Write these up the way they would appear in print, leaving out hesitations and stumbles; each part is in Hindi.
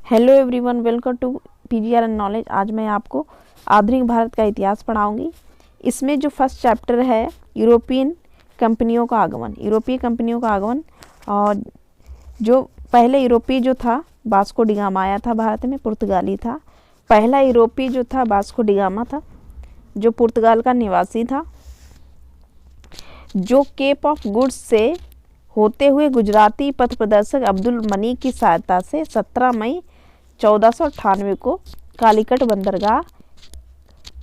Hello everyone, welcome to PGRN knowledge. आज मैं आपको आधुनिक भारत का इतिहास पढ़ाऊंगी। इसमें जो फर्स्ट चैप्टर है यूरोपियन कंपनियों का आगमन। यूरोपीय कंपनियों का आगमन, और जो पहले यूरोपीय जो था वास्को डी गामा आया था भारत में, पुर्तगाली था। पहला यूरोपीय जो था वास्को डी गामा था, जो पुर्तगाल का निवासी था, जो केप ऑफ गुड्स से होते हुए गुजराती पथ प्रदर्शक अब्दुल मनीक की सहायता से 17 मई 1498 को कालीकट बंदरगाह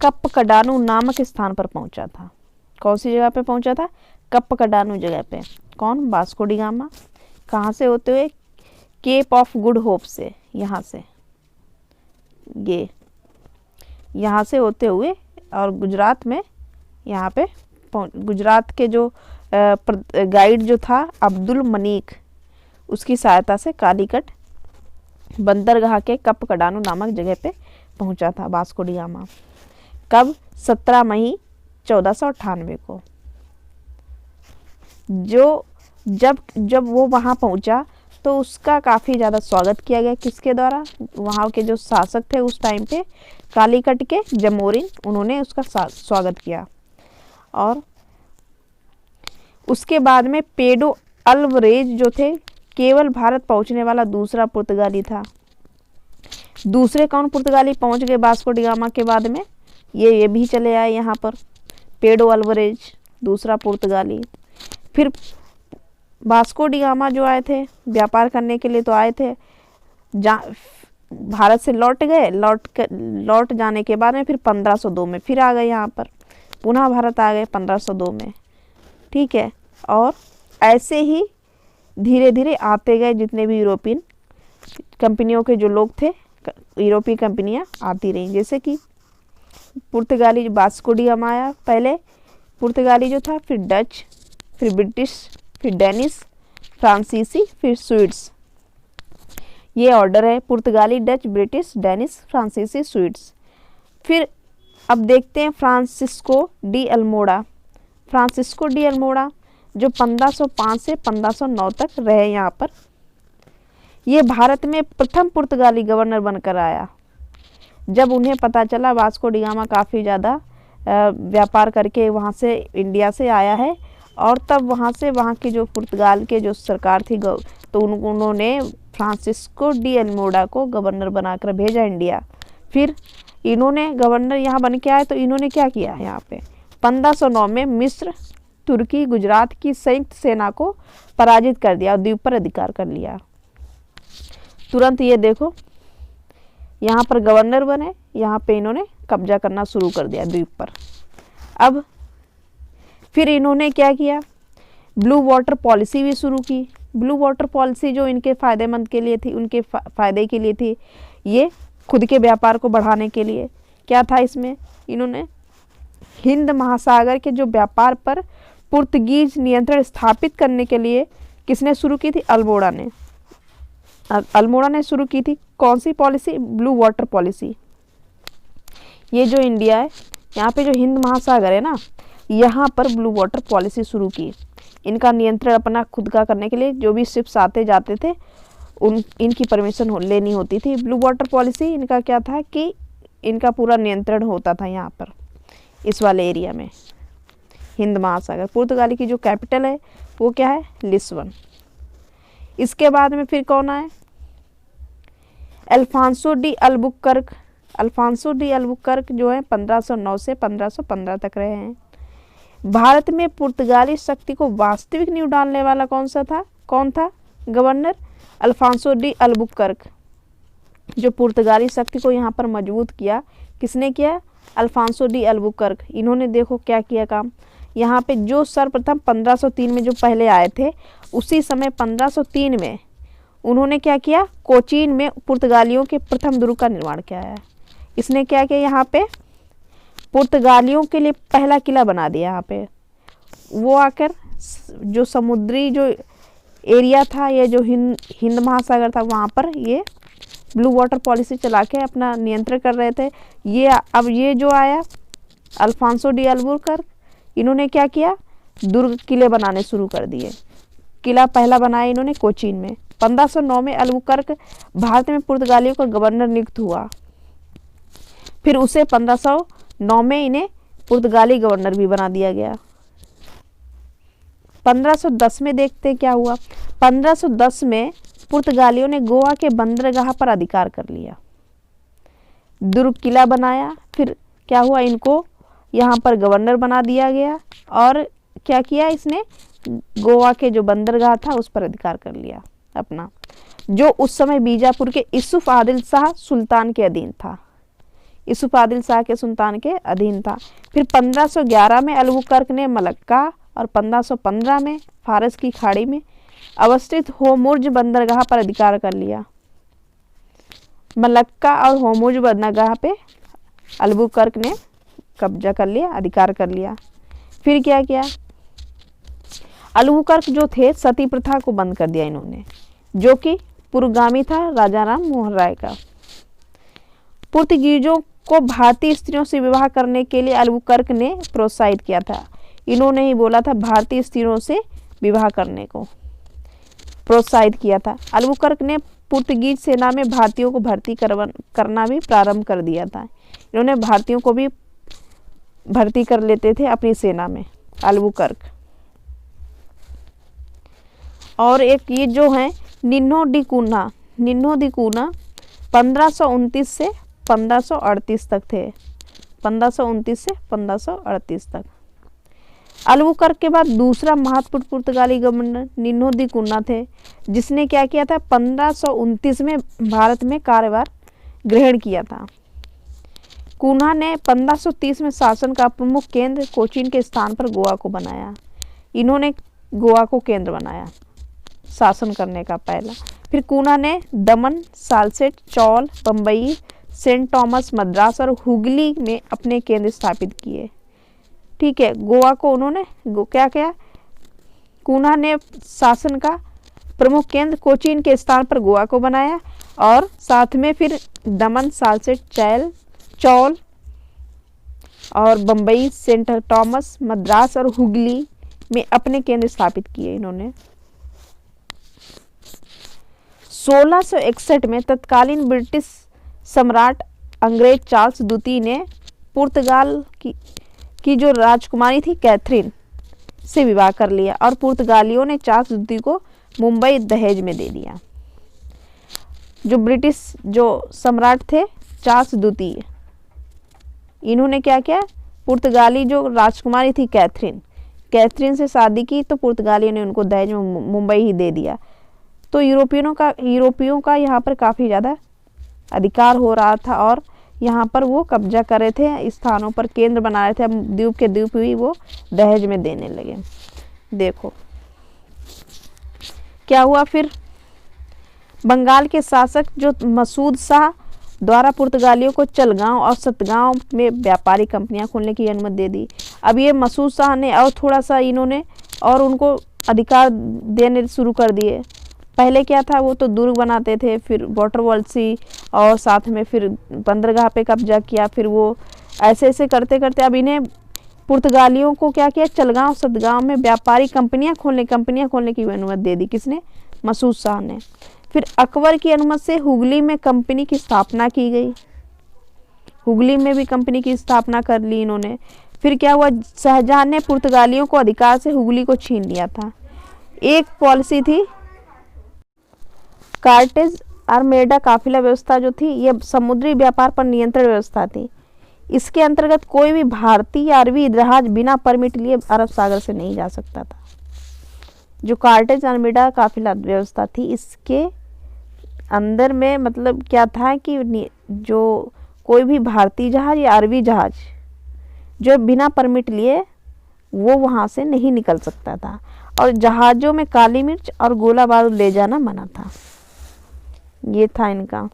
कप्पकडानू नामक स्थान पर पहुंचा था। कौन सी जगह पे पहुंचा था? कप्पकडानू जगह पे। कौन? Vasco D gamma. कहाँ से होते हुए? केप ऑफ गुड होप से, यहाँ से, ये यहाँ से होते हुए, और गुजरात में यहाँ पे गुजरात के जो गाइड जो था अब्दुल मनीक, उसकी सहायता से कालीकट बंदरगाह के कप्पकडानू नामक जगह पे पहुंचा था वास्को डी गामा। कब? 17 मई 1498 को। जब वो वहाँ पहुंचा तो उसका काफ़ी ज़्यादा स्वागत किया गया। किसके द्वारा? वहाँ के जो शासक थे उस टाइम पे, कालीकट के जमोरिन, उन्होंने उसका स्वागत किया। और उसके बाद में पेडो अल्वरेज जो थे, केवल भारत पहुंचने वाला दूसरा पुर्तगाली था। दूसरे कौन पुर्तगाली पहुंच गए वास्को डी गामा के बाद में? ये भी चले आए यहाँ पर। पेडो अल्वरेज दूसरा पुर्तगाली। फिर वास्को डी गामा जो आए थे व्यापार करने के लिए, तो आए थे, भारत से लौट गए। लौट जाने के बाद में फिर 1502 में फिर आ गए यहाँ पर, पुनः भारत आ गए 1502 में। ठीक है। और ऐसे ही धीरे धीरे आते गए जितने भी यूरोपियन कंपनियों के जो लोग थे, यूरोपीय कंपनियां आती रहीं। जैसे कि पुर्तगाली वास्को डी गामा आया, पहले पुर्तगाली जो था, फिर डच, फिर ब्रिटिश, फिर डेनिश, फ्रांसीसी, फिर स्वीड्स। ये ऑर्डर है: पुर्तगाली, डच, ब्रिटिश, डेनिश, फ्रांसीसी, स्वीड्स। फिर अब देखते हैं Francisco de Almora. Francisco de Almora जो 1505 से 1509 तक रहे यहाँ पर। ये भारत में प्रथम पुर्तगाली गवर्नर बनकर आया। जब उन्हें पता चला वास्को डी गामा काफ़ी ज़्यादा व्यापार करके वहाँ से, इंडिया से आया है, और तब वहाँ की जो पुर्तगाल के जो सरकार थी, तो उन्होंने फ्रांसिस्को डी अल्मोड़ा को गवर्नर बनाकर भेजा इंडिया। फिर इन्होंने गवर्नर यहाँ बन के आए, तो इन्होंने क्या किया यहाँ पे? 1509 में मिस्र, तुर्की, गुजरात की संयुक्त सेना को पराजित कर दिया और द्वीप पर अधिकार कर लिया। तुरंत ये देखो, यहाँ पर गवर्नर बने, यहाँ पे इन्होंने कब्जा करना शुरू कर दिया द्वीप पर। अब फिर इन्होंने क्या किया? ब्लू वाटर पॉलिसी भी शुरू की। ब्लू वाटर पॉलिसी जो इनके फ़ायदेमंद के लिए थी, उनके फ़ायदे के लिए थी, ये खुद के व्यापार को बढ़ाने के लिए। क्या था इसमें? इन्होंने हिंद महासागर के जो व्यापार पर पुर्तगीज नियंत्रण स्थापित करने के लिए किसने शुरू की थी? अल्मोड़ा ने। अल्मोड़ा ने शुरू की थी कौन सी पॉलिसी? Blue water policy. ये जो इंडिया है, यहाँ पे जो हिंद महासागर है ना, यहाँ पर ब्लू वाटर पॉलिसी शुरू की। इनका नियंत्रण अपना खुद का करने के लिए जो भी शिप्स आते जाते थे, इनकी परमिशन लेनी होती थी। ब्लू वाटर पॉलिसी इनका क्या था कि इनका पूरा नियंत्रण होता था यहाँ पर, इस वाले एरिया में, हिंद महासागर। पुर्तगाली की जो कैपिटल है वो क्या है? लिस्बन। इसके बाद में फिर कौन आए? Alfonso de Albuquerque. Alfonso de Albuquerque जो है 1509 से 1515 तक रहे हैं। भारत में पुर्तगाली शक्ति को वास्तविक नींव डालने वाला कौन था गवर्नर? Alphonso de Albuquerque. जो पुर्तगाली शक्ति को यहाँ पर मजबूत किया, किसने किया? Alfonso de Albuquerque. इन्होंने देखो क्या किया काम। यहाँ पे जो सर्वप्रथम 1503 में जो पहले आए थे, उसी समय 1503 में उन्होंने क्या किया? कोचीन में पुर्तगालियों के प्रथम दुर्ग का निर्माण किया है। इसने क्या किया? यहाँ पे पुर्तगालियों के लिए पहला किला बना दिया। यहाँ पे वो आकर जो समुद्री जो एरिया था, ये जो हिंद महासागर था, वहाँ पर ये ब्लू वाटर पॉलिसी चला के अपना नियंत्रण कर रहे थे। अब ये जो आया अल्फांसो डी अल्बुकर्क, इन्होंने क्या किया? दुर्ग, किले बनाने शुरू कर दिए। किला पहला बनाया इन्होंने कोचीन में, 1509 में अल्बुकर्क भारत में पुर्तगालियों का गवर्नर नियुक्त हुआ। फिर उसे 1509 में इन्हें पुर्तगाली गवर्नर भी बना दिया गया। 1510 में देखते क्या हुआ। 1510 में पुर्तगालियों ने गोवा के बंदरगाह पर अधिकार कर लिया, दुर्ग किला बनाया। फिर क्या हुआ, इनको यहाँ पर गवर्नर बना दिया गया और क्या किया इसने, गोवा के जो बंदरगाह था उस पर अधिकार कर लिया अपना, जो उस समय बीजापुर के यूसुफ आदिल शाह सुल्तान के अधीन था। यूसुफ आदिल शाह के सुल्तान के अधीन था। फिर 1511 में अल्बुकर्क ने मलक्का और 1515 में फारस की खाड़ी में अवस्थित होर्मुज बंदरगाह पर अधिकार कर लिया। मलक्का और होर्मुज बंदरगाह पे अल्बुकर्क ने कब्जा कर लिया, अधिकार कर लिया। फिर क्या किया, अल्बुकर्क जो थे सती प्रथा को बंद कर दिया इन्होंने, जो कि पुरोगामी था राजा राम मोहन राय का। पुर्तगीजों को भारतीय स्त्रियों से विवाह करने के लिए अल्बुकर्क ने प्रोत्साहित किया था। इन्होंने ही बोला था भारतीय स्त्रियों से विवाह करने को प्रोत्साहित किया था। अल्बुकर्क ने पुर्तगीज सेना में भारतीयों को भर्ती करना भी प्रारंभ कर दिया था। इन्होंने भारतीयों को भी भर्ती कर लेते थे अपनी सेना में अल्बुकर्क। और एक ये जो है निन्हो डी कूना 1529 से 1538 तक थे। 1529 से 1538 तक। अल्बुकर्क के बाद दूसरा महत्वपूर्ण पुर्तगाली गवर्नर निन्हो दी कूना थे, जिसने क्या किया था, 1529 में भारत में कार्यभार ग्रहण किया था। कूना ने 1530 में शासन का प्रमुख केंद्र कोचीन के स्थान पर गोवा को बनाया। इन्होंने गोवा को केंद्र बनाया शासन करने का पहला। फिर कूना ने दमन, सालसेट, चौल, बम्बई, सेंट थॉमस, मद्रास और हुगली में अपने केंद्र स्थापित किए। ठीक है, गोवा को उन्होंने क्या किया, कूना ने शासन का प्रमुख केंद्र कोचीन के स्थान पर गोवा को बनाया और साथ में फिर दमन, सालसेट, चौल और बम्बई, सेंट थॉमस, मद्रास और हुगली में अपने केंद्र स्थापित किए इन्होंने। 1661 में तत्कालीन ब्रिटिश सम्राट अंग्रेज चार्ल्स द्वितीय ने पुर्तगाल की जो राजकुमारी थी कैथरीन से विवाह कर लिया और पुर्तगालियों ने चार्ल्स द्वितीय को मुंबई दहेज में दे दिया। जो ब्रिटिश जो सम्राट थे चार्ल्स द्वितीय, इन्होंने क्या किया, पुर्तगाली जो राजकुमारी थी कैथरीन से शादी की तो पुर्तगालियों ने उनको दहेज में मुंबई ही दे दिया। तो यूरोपियों का यहाँ पर काफ़ी ज़्यादा अधिकार हो रहा था और यहाँ पर वो कब्जा कर रहे थे, स्थानों पर केंद्र बना रहे थे। अब द्वीप के द्वीप भी वो दहेज में देने लगे। देखो क्या हुआ फिर, बंगाल के शासक जो मसूद शाह द्वारा पुर्तगालियों को चलगांव और सतगांव में व्यापारिक कंपनियां खोलने की अनुमति दे दी। अब ये मसूद शाह ने और थोड़ा सा इन्होंने और उनको अधिकार देने शुरू कर दिए। पहले क्या था, वो तो दुर्ग बनाते थे, फिर वाटर वॉल्सी और साथ में फिर बंदरगाह पे कब्जा किया। फिर वो ऐसे ऐसे करते करते अब इन्हें पुर्तगालियों को क्या किया, चलगांव सतगांव में व्यापारिक कंपनियां खोलने की अनुमति दे दी। किसने, मसूद शाह ने। फिर अकबर की अनुमति से हुगली में कंपनी की स्थापना की गई। हुगली में भी कंपनी की स्थापना कर ली इन्होंने। फिर क्या हुआ, शाहजहां ने पुर्तगालियों को अधिकार से हुगली को छीन लिया था। एक पॉलिसी थी कार्टेज आर्मेडा काफिला व्यवस्था जो थी, यह समुद्री व्यापार पर नियंत्रण व्यवस्था थी। इसके अंतर्गत कोई भी भारतीय या अरबी जहाज बिना परमिट लिए अरब सागर से नहीं जा सकता था। जो कार्टेज आर्मेडा काफिला व्यवस्था थी, इसके अंदर में मतलब क्या था कि जो कोई भी भारतीय जहाज या अरबी जहाज जो बिना परमिट लिए वो वहाँ से नहीं निकल सकता था और जहाज़ों में काली मिर्च और गोला बारूद ले जाना मना था। ये था इनका।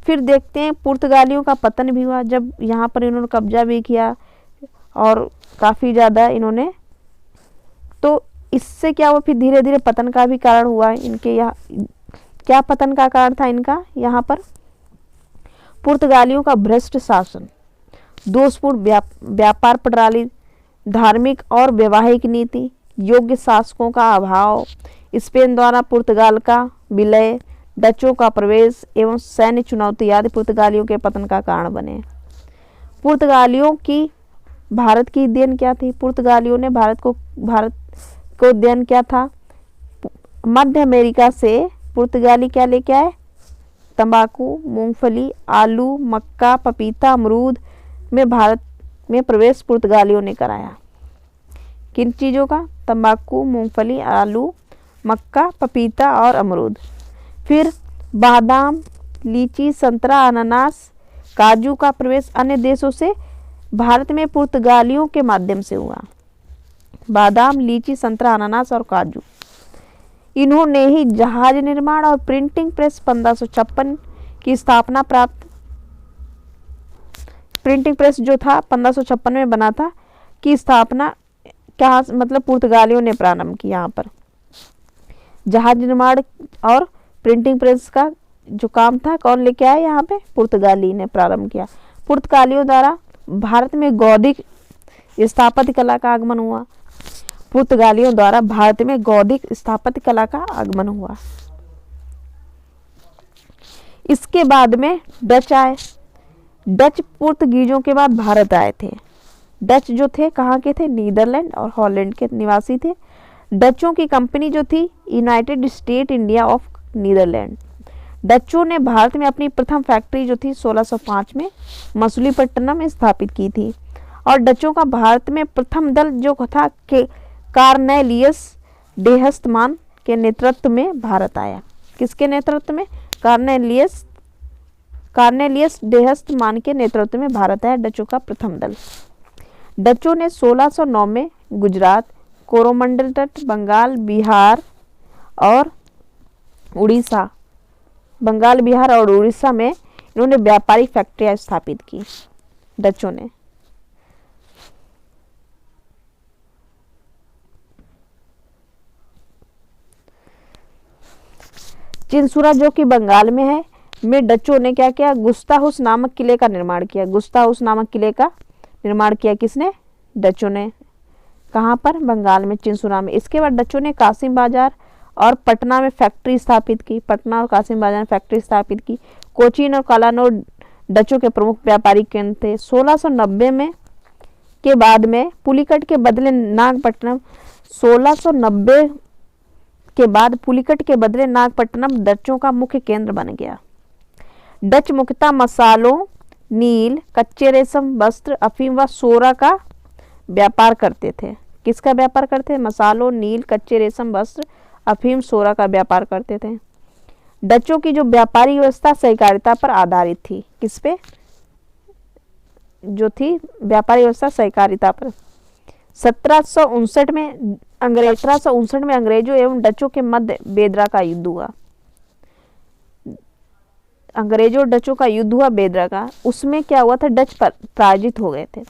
फिर देखते हैं पुर्तगालियों का पतन भी हुआ जब यहाँ पर इन्होंने कब्जा भी किया और काफ़ी ज़्यादा इन्होंने, तो इससे क्या हुआ, फिर धीरे धीरे पतन का भी कारण हुआ इनके यहाँ। क्या पतन का कारण था इनका, यहाँ पर पुर्तगालियों का भ्रष्ट शासन, दोषपूर्ण व्यापार प्रणाली, धार्मिक और वैवाहिक नीति, योग्य शासकों का अभाव, स्पेन द्वारा पुर्तगाल का विलय, डचों का प्रवेश एवं सैन्य चुनौती आदि पुर्तगालियों के पतन का कारण बने। पुर्तगालियों की भारत की देन क्या थी? पुर्तगालियों ने भारत को देन क्या था? मध्य अमेरिका से पुर्तगाली क्या लेके आए? तंबाकू, मूंगफली, आलू, मक्का, पपीता, अमरूद में भारत में प्रवेश पुर्तगालियों ने कराया। किन चीज़ों का? तंबाकू, मूंगफली, आलू, मक्का, पपीता और अमरूद। फिर बादाम, लीची, संतरा, अनानास, काजू का प्रवेश अन्य देशों से भारत में पुर्तगालियों के माध्यम से हुआ। बादाम, लीची, संतरा, अनानास और काजू। इन्होंने ही जहाज निर्माण और प्रिंटिंग प्रेस 1556 की स्थापना प्राप्त। प्रिंटिंग प्रेस जो था 1556 में बना था, की स्थापना क्या मतलब पुर्तगालियों ने प्रारंभ की। यहाँ पर जहाज निर्माण और प्रिंटिंग प्रेस का जो काम था कौन लेके आया? यहाँ पे पुर्तगाली ने प्रारंभ किया। पुर्तगालियों द्वारा भारत में गौधिक स्थापत्य कला का आगमन हुआ। पुर्तगालियों द्वारा भारत में गौधिक स्थापत्य कला का आगमन हुआ। इसके बाद में डच आए। डच पुर्तगीजों के बाद भारत आए थे। डच जो थे कहाँ के थे? नीदरलैंड और हॉलैंड के निवासी थे। डचों की कंपनी जो थी united state India of Netherland. डचों ने भारत में अपनी प्रथम फैक्ट्री जो थी 1605 में मछलीपट्टनम में स्थापित की थी। और डचों का भारत में प्रथम दल जो था कार्नेलियस डेहस्टमान के नेतृत्व में भारत आया। किसके नेतृत्व में? कार्नेलियस डेहस्टमान के नेतृत्व में भारत आया डचों का प्रथम दल। डचों ने 1609 में गुजरात, कोरोमंडल तट, बंगाल, बिहार और उड़ीसा में इन्होंने व्यापारिक फैक्ट्रियां स्थापित की डचों ने। चिंसुरा जो कि बंगाल में है में डचों ने क्या किया? गुस्ताहुस नामक किले का निर्माण किया। गुस्ताहुस नामक किले का निर्माण किया किसने? डचों ने। कहाँ पर? बंगाल में, चिंसुरा में। इसके बाद डचों ने कासिम बाजार और पटना में फैक्ट्री स्थापित की। पटना और कासिम बाजार में फैक्ट्री स्थापित की। कोचीन और कालानौर डचों के प्रमुख व्यापारिक केंद्र थे। 1690 में के बाद में पुलिकट के बदले नागपट्टनम 1690 के बाद पुलिकट के बदले नागपट्टनम डचों का मुख्य केंद्र बन गया। डच मुख्यतः मसालों, नील, कच्चे रेशम, वस्त्र, अफीम व सोरा का व्यापार करते थे। किसका व्यापार करते थे? मसालों, नील, कच्चे रेशम, वस्त्र, अफीम, सोरा का व्यापार करते थे। डचों की जो व्यापारिक व्यवस्था सहकारिता पर आधारित थी। किस पे? जो थी व्यापारिक व्यवस्था सहकारिता पर। 1759 में अंग्रेजों एवं डचों के मध्य बेदरा का युद्ध हुआ। अंग्रेजों और डचों का युद्ध हुआ बेदरा का। उसमें क्या हुआ था? डच पराजित हो गए थे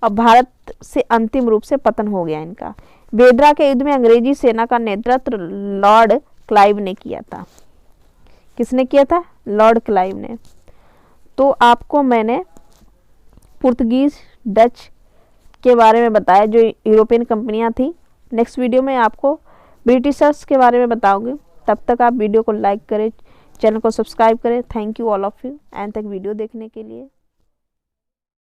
और भारत से अंतिम रूप से पतन हो गया इनका। बेदरा के युद्ध में अंग्रेजी सेना का नेतृत्व लॉर्ड क्लाइव ने किया था। किसने किया था? लॉर्ड क्लाइव ने। तो आपको मैंने पुर्तगीज, डच के बारे में बताया जो यूरोपियन कंपनियां थी। नेक्स्ट वीडियो में आपको ब्रिटिशर्स के बारे में बताऊंगी। तब तक आप वीडियो को लाइक करें, चैनल को सब्सक्राइब करें। Thank you all of you and तक वीडियो देखने के लिए।